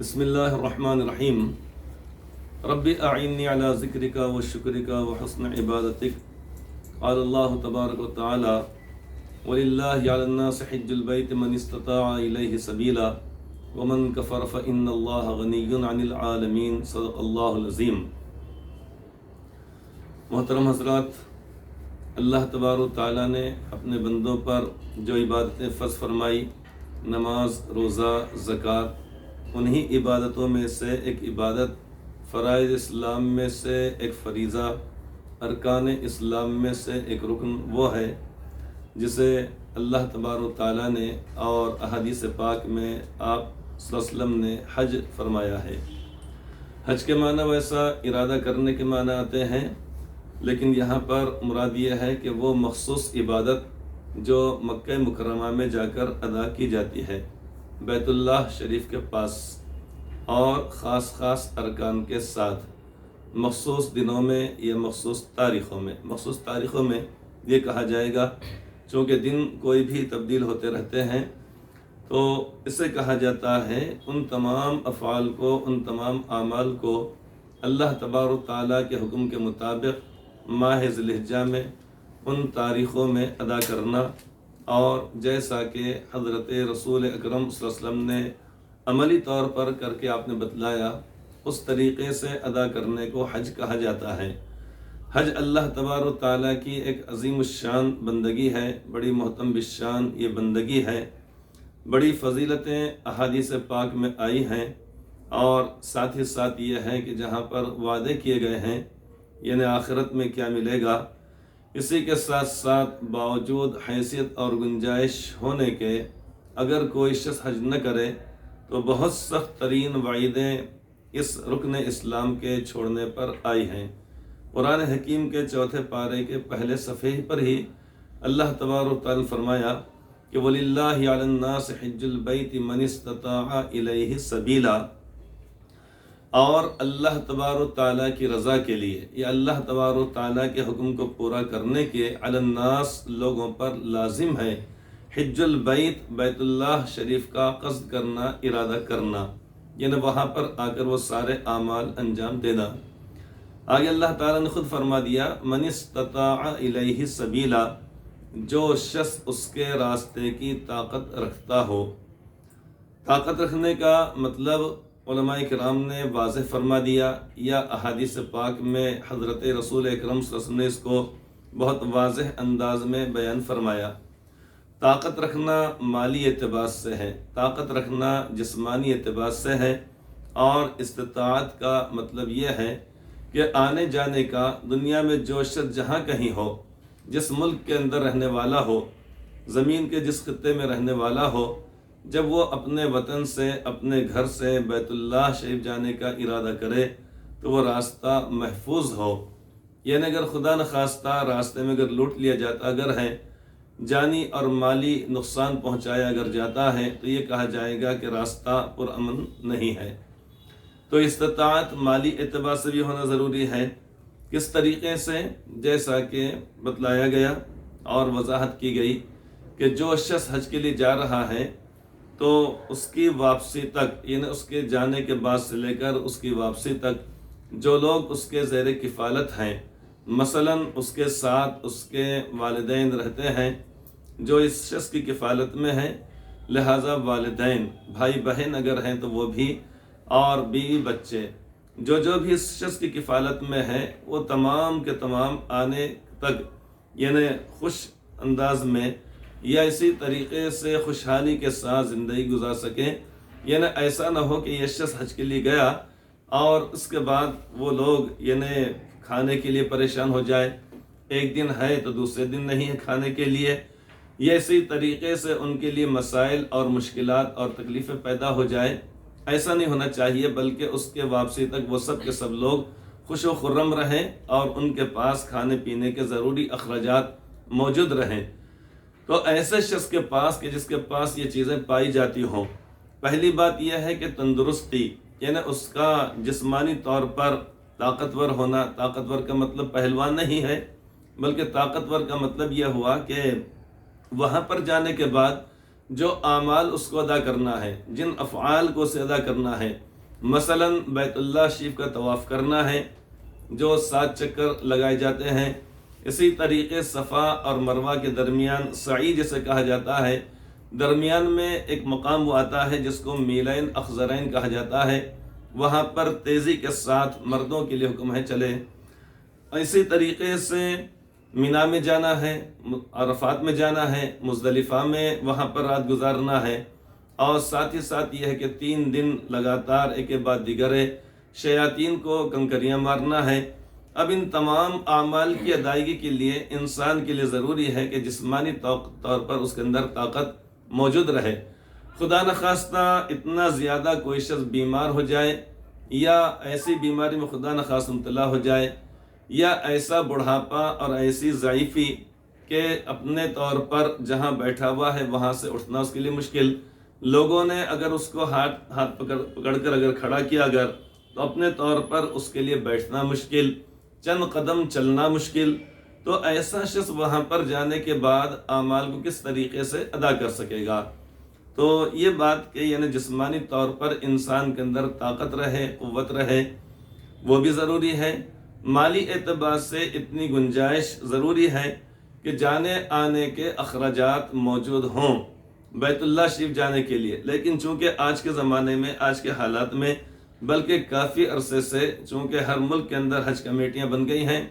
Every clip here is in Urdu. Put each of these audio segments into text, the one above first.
بسم اللہ الرحمن الرحیم رب اعنی علی ذکرک و شکرک و حسن عبادتک قال اللہ تبارک و تعالی وللہ علی الناس حج البیت من استطاع الیہ سبیلا ومن کفر فإن اللہ غنی عن العالمین صدق اللہ العظیم۔ محترم حضرات، اللہ تبارک و تعالیٰ نے اپنے بندوں پر جو عبادتیں فرض فرمائی، نماز، روزہ، زکوٰۃ، انہی عبادتوں میں سے ایک عبادت، فرائض اسلام میں سے ایک فریضہ، ارکان اسلام میں سے ایک رکن وہ ہے جسے اللہ تبارک و تعالیٰ نے اور احادیث پاک میں آپ صلی اللہ علیہ وسلم نے حج فرمایا ہے۔ حج کے معنی ویسا ارادہ کرنے کے معنی آتے ہیں، لیکن یہاں پر مراد یہ ہے کہ وہ مخصوص عبادت جو مکہ مکرمہ میں جا کر ادا کی جاتی ہے، بیت اللہ شریف کے پاس، اور خاص ارکان کے ساتھ، مخصوص دنوں میں یا مخصوص تاریخوں میں یہ کہا جائے گا، چونکہ دن کوئی بھی تبدیل ہوتے رہتے ہیں، تو اسے کہا جاتا ہے ان تمام افعال کو، ان تمام اعمال کو اللہ تبارک و تعالیٰ کے حکم کے مطابق ماہ ذی الحجہ میں ان تاریخوں میں ادا کرنا، اور جیسا کہ حضرت رسول اکرم صلی اللہ علیہ وسلم نے عملی طور پر کر کے آپ نے بتلایا، اس طریقے سے ادا کرنے کو حج کہا جاتا ہے۔ حج اللہ تبارک و تعالیٰ کی ایک عظیم الشان بندگی ہے، بڑی محترم بالشان یہ بندگی ہے، بڑی فضیلتیں احادیث پاک میں آئی ہیں، اور ساتھ ہی ساتھ یہ ہے کہ جہاں پر وعدے کیے گئے ہیں، یعنی آخرت میں کیا ملے گا، اسی کے ساتھ ساتھ باوجود حیثیت اور گنجائش ہونے کے اگر کوئی شخص حج نہ کرے تو بہت سخت ترین وعیدیں اس رکن اسلام کے چھوڑنے پر آئی ہیں۔ قرآن حکیم کے 4 پارے کے پہلے صفحے پر ہی اللہ تبارک و تعالیٰ فرمایا کہ وَلِلَّهِ عَلَى النَّاسِ حِجُّ الْبَيْتِ مَنِ اسْتَطَاعَ إِلَيْهِ سَبِيلًا، اور اللہ تبارک و تعالیٰ کی رضا کے لیے یا اللہ تبارک و تعالیٰ کے حکم کو پورا کرنے کے علی الناس لوگوں پر لازم ہے حج البیت، بیت اللہ شریف کا قصد کرنا، ارادہ کرنا، یعنی وہاں پر آ کر وہ سارے اعمال انجام دینا۔ آگے اللہ تعالیٰ نے خود فرما دیا من استطاع الیہ سبیلا، جو شخص اس کے راستے کی طاقت رکھتا ہو۔ طاقت رکھنے کا مطلب علماء کرام نے واضح فرما دیا، یا احادیث پاک میں حضرت رسول اکرم صلی اللہ علیہ وسلم نے اس کو بہت واضح انداز میں بیان فرمایا۔ طاقت رکھنا مالی اعتبار سے ہے، طاقت رکھنا جسمانی اعتبار سے ہے، اور استطاعت کا مطلب یہ ہے کہ آنے جانے کا، دنیا میں جو شخص جہاں کہیں ہو، جس ملک کے اندر رہنے والا ہو، زمین کے جس خطے میں رہنے والا ہو، جب وہ اپنے وطن سے، اپنے گھر سے بیت اللہ شریف جانے کا ارادہ کرے تو وہ راستہ محفوظ ہو، یعنی اگر خدا نخواستہ راستے میں اگر لوٹ لیا جاتا اگر ہے، جانی اور مالی نقصان پہنچایا اگر جاتا ہے، تو یہ کہا جائے گا کہ راستہ پرامن نہیں ہے۔ تو استطاعت مالی اعتبار سے بھی ہونا ضروری ہے۔ کس طریقے سے؟ جیسا کہ بتلایا گیا اور وضاحت کی گئی کہ جو شخص حج کے لیے جا رہا ہے تو اس کی واپسی تک، یعنی اس کے جانے کے بعد سے لے کر اس کی واپسی تک جو لوگ اس کے زیر کفالت ہیں، مثلاً اس کے ساتھ اس کے والدین رہتے ہیں جو اس شخص کی کفالت میں ہیں، لہٰذا والدین، بھائی بہن اگر ہیں تو وہ بھی، اور بیوی بچے، جو بھی اس شخص کی کفالت میں ہیں، وہ تمام کے تمام آنے تک یعنی خوش انداز میں یا اسی طریقے سے خوشحالی کے ساتھ زندگی گزار سکیں، یعنی ایسا نہ ہو کہ یہ شخص حج کے لیے گیا اور اس کے بعد وہ لوگ یعنی کھانے کے لیے پریشان ہو جائے، ایک دن ہے تو دوسرے دن نہیں ہے کھانے کے لیے، یا اسی طریقے سے ان کے لیے مسائل اور مشکلات اور تکلیفیں پیدا ہو جائے۔ ایسا نہیں ہونا چاہیے، بلکہ اس کے واپسی تک وہ سب کے سب لوگ خوش و خرم رہیں اور ان کے پاس کھانے پینے کے ضروری اخراجات موجود رہیں۔ تو ایسے شخص کے پاس کہ جس کے پاس یہ چیزیں پائی جاتی ہوں، پہلی بات یہ ہے کہ تندرستی، یعنی اس کا جسمانی طور پر طاقتور ہونا۔ طاقتور کا مطلب پہلوان نہیں ہے، بلکہ طاقتور کا مطلب یہ ہوا کہ وہاں پر جانے کے بعد جو اعمال اس کو ادا کرنا ہے، جن افعال کو اسے ادا کرنا ہے، مثلاً بیت اللہ شریف کا طواف کرنا ہے جو 7 چکر لگائے جاتے ہیں، اسی طریقے صفا اور مروہ کے درمیان سعی جسے کہا جاتا ہے، درمیان میں ایک مقام وہ آتا ہے جس کو میلین اخضرین کہا جاتا ہے، وہاں پر تیزی کے ساتھ مردوں کے لیے حکم ہے چلے۔ اسی طریقے سے مینا میں جانا ہے، عرفات میں جانا ہے، مزدلفہ میں وہاں پر رات گزارنا ہے، اور ساتھ ہی ساتھ یہ ہے کہ 3 دن لگاتار ایک کے بعد دیگر شیاطین کو کنکریاں مارنا ہے۔ اب ان تمام اعمال کی ادائیگی کے لیے انسان کے لیے ضروری ہے کہ جسمانی طور پر اس کے اندر طاقت موجود رہے۔ خدا نخواستہ اتنا زیادہ کوئی شخص بیمار ہو جائے یا ایسی بیماری میں خدا نخواستہ مبتلا ہو جائے یا ایسا بڑھاپا اور ایسی ضعیفی کہ اپنے طور پر جہاں بیٹھا ہوا ہے وہاں سے اٹھنا اس کے لیے مشکل، لوگوں نے اگر اس کو ہاتھ پکڑ کر اگر کھڑا کیا تو اپنے طور پر اس کے لیے بیٹھنا مشکل، چند قدم چلنا مشکل، تو ایسا شخص وہاں پر جانے کے بعد اعمال کو کس طریقے سے ادا کر سکے گا؟ تو یہ بات کہ یعنی جسمانی طور پر انسان کے اندر طاقت رہے، قوت رہے، وہ بھی ضروری ہے۔ مالی اعتبار سے اتنی گنجائش ضروری ہے کہ جانے آنے کے اخراجات موجود ہوں بیت اللہ شریف جانے کے لیے، لیکن چونکہ آج کے زمانے میں، آج کے حالات میں، بلکہ کافی عرصے سے چونکہ ہر ملک کے اندر حج کمیٹیاں بن گئی ہیں،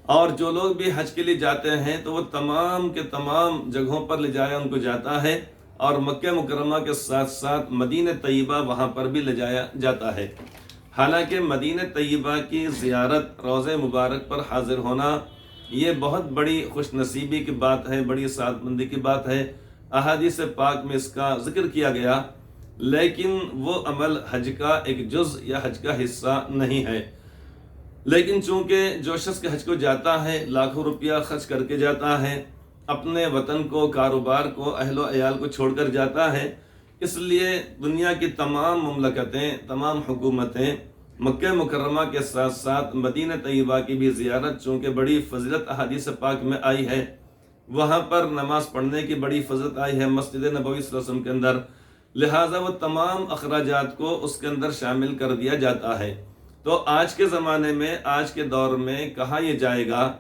اور جو لوگ بھی حج کے لیے جاتے ہیں تو وہ تمام کے تمام جگہوں پر لے جایا ان کو جاتا ہے، اور مکہ مکرمہ کے ساتھ ساتھ مدینہ طیبہ وہاں پر بھی لے جایا جاتا ہے۔ حالانکہ مدینہ طیبہ کی زیارت، روضہ مبارک پر حاضر ہونا، یہ بہت بڑی خوش نصیبی کی بات ہے، بڑی سعادت مندی کی بات ہے۔ احادیث پاک میں اس کا ذکر کیا گیا، لیکن وہ عمل حج کا ایک جز یا حج کا حصہ نہیں ہے۔ لیکن چونکہ جو شخص کے حج کو جاتا ہے لاکھوں روپیہ خرچ کر کے جاتا ہے، اپنے وطن کو، کاروبار کو، اہل و عیال کو چھوڑ کر جاتا ہے، اس لیے دنیا کی تمام مملکتیں، تمام حکومتیں مکہ مکرمہ کے ساتھ ساتھ مدینہ طیبہ کی بھی زیارت، چونکہ بڑی فضیلت احادیث پاک میں آئی ہے، وہاں پر نماز پڑھنے کی بڑی فضیلت آئی ہے مسجد نبوی صلی اللہ علیہ وسلم کے اندر، لہٰذا وہ تمام اخراجات کو اس کے اندر شامل کر دیا جاتا ہے۔ تو آج کے زمانے میں، آج کے دور میں کہا یہ جائے گا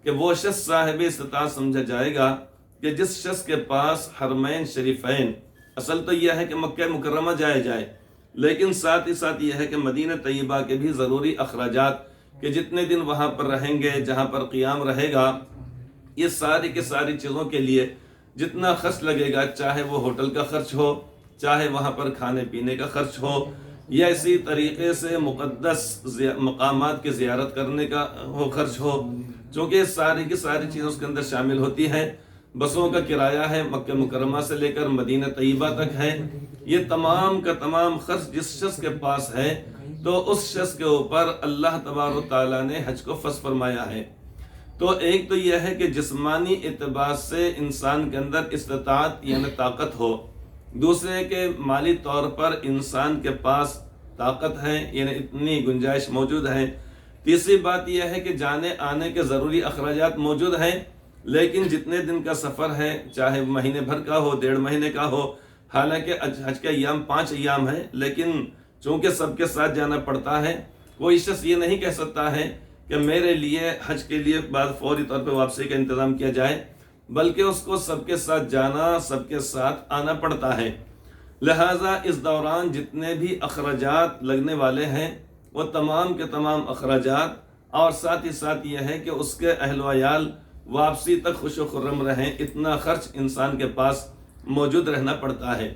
کہ وہ شخص صاحب استطاعت سمجھا جائے گا کہ جس شخص کے پاس حرمین شریفین، اصل تو یہ ہے کہ مکہ مکرمہ جائے جائے، لیکن ساتھ ہی ساتھ یہ ہے کہ مدینہ طیبہ کے بھی ضروری اخراجات کہ جتنے دن وہاں پر رہیں گے، جہاں پر قیام رہے گا، یہ ساری کی ساری چیزوں کے لیے جتنا خرچ لگے گا، چاہے وہ ہوٹل کا خرچ ہو، چاہے وہاں پر کھانے پینے کا خرچ ہو، یا اسی طریقے سے مقدس مقامات کی زیارت کرنے کا خرچ ہو، چونکہ ساری کی ساری چیزیں اس کے اندر شامل ہوتی ہیں۔ بسوں کا کرایہ ہے، مکہ مکرمہ سے لے کر مدینہ طیبہ تک ہے، یہ تمام کا تمام خرچ جس شخص کے پاس ہے تو اس شخص کے اوپر اللہ تبارک و تعالیٰ نے حج کو فرض فرمایا ہے۔ تو ایک تو یہ ہے کہ جسمانی اعتبار سے انسان کے اندر استطاعت یعنی طاقت ہو، دوسرے کہ مالی طور پر انسان کے پاس طاقت ہے یعنی اتنی گنجائش موجود ہے، تیسری بات یہ ہے کہ جانے آنے کے ضروری اخراجات موجود ہیں، لیکن جتنے دن کا سفر ہے، چاہے مہینے بھر کا ہو، 1.5 مہینے کا ہو، حالانکہ حج کے ایام 5 ایام ہیں، لیکن چونکہ سب کے ساتھ جانا پڑتا ہے، کوئی شخص یہ نہیں کہہ سکتا ہے کہ میرے لیے حج کے لیے بعد فوری طور پہ واپسی کا انتظام کیا جائے، بلکہ اس کو سب کے ساتھ جانا، سب کے ساتھ آنا پڑتا ہے۔ لہٰذا اس دوران جتنے بھی اخراجات لگنے والے ہیں وہ تمام کے تمام اخراجات، اور ساتھ ہی ساتھ یہ ہے کہ اس کے اہل و عیال واپسی تک خوش و خرم رہیں، اتنا خرچ انسان کے پاس موجود رہنا پڑتا ہے۔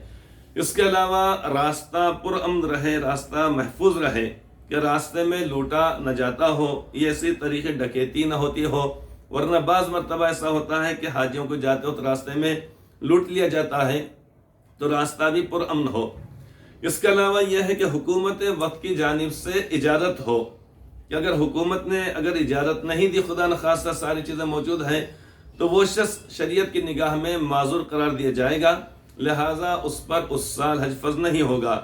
اس کے علاوہ راستہ پرامن رہے، راستہ محفوظ رہے، کہ راستے میں لوٹا نہ جاتا ہو، یہ اسی طریقے ڈکیتی نہ ہوتی ہو، ورنہ بعض مرتبہ ایسا ہوتا ہے کہ حاجیوں کو جاتے وقت راستے میں لوٹ لیا جاتا ہے، تو راستہ بھی پرامن ہو۔ اس کے علاوہ یہ ہے کہ حکومت وقت کی جانب سے اجازت ہو، کہ اگر حکومت نے اگر اجازت نہیں دی، خدا نخواستہ ساری چیزیں موجود ہیں، تو وہ شخص شریعت کی نگاہ میں معذور قرار دیا جائے گا، لہٰذا اس پر اس سال حج فرض نہیں ہوگا۔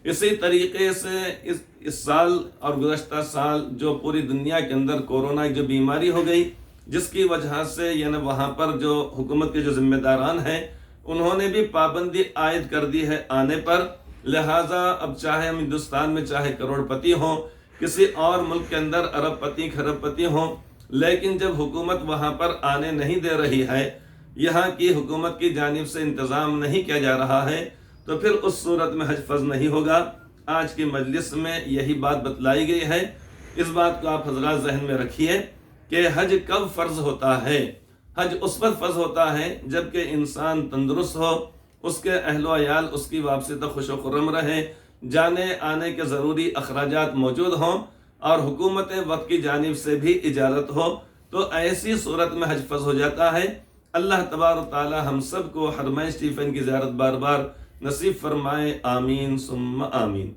اسی طریقے سے اس سال اور گزشتہ سال جو پوری دنیا کے اندر کورونا کی جو بیماری ہو گئی، جس کی وجہ سے یعنی وہاں پر جو حکومت کے جو ذمہ داران ہیں، انہوں نے بھی پابندی عائد کر دی ہے آنے پر، لہٰذا اب چاہے ہم ہندوستان میں چاہے کروڑ پتی ہوں، کسی اور ملک کے اندر ارب پتی کھرب پتی ہوں، لیکن جب حکومت وہاں پر آنے نہیں دے رہی ہے، یہاں کی حکومت کی جانب سے انتظام نہیں کیا جا رہا ہے، تو پھر اس صورت میں حج فرض نہیں ہوگا۔ آج کی مجلس میں یہی بات بتلائی گئی ہے۔ اس بات کو آپ حضرات ذہن میں رکھیے کہ حج کب فرض ہوتا ہے۔ حج اس وقت فرض ہوتا ہے جب کہ انسان تندرست ہو، اس کے اہل و عیال اس کی واپسی تک خوش و خرم رہے، جانے آنے کے ضروری اخراجات موجود ہوں، اور حکومت وقت کی جانب سے بھی اجازت ہو، تو ایسی صورت میں حج فرض ہو جاتا ہے۔ اللہ تبارک و تعالی ہم سب کو حرمین شریفین کی زیارت بار بار نصیب فرمائے، آمین ثم آمین۔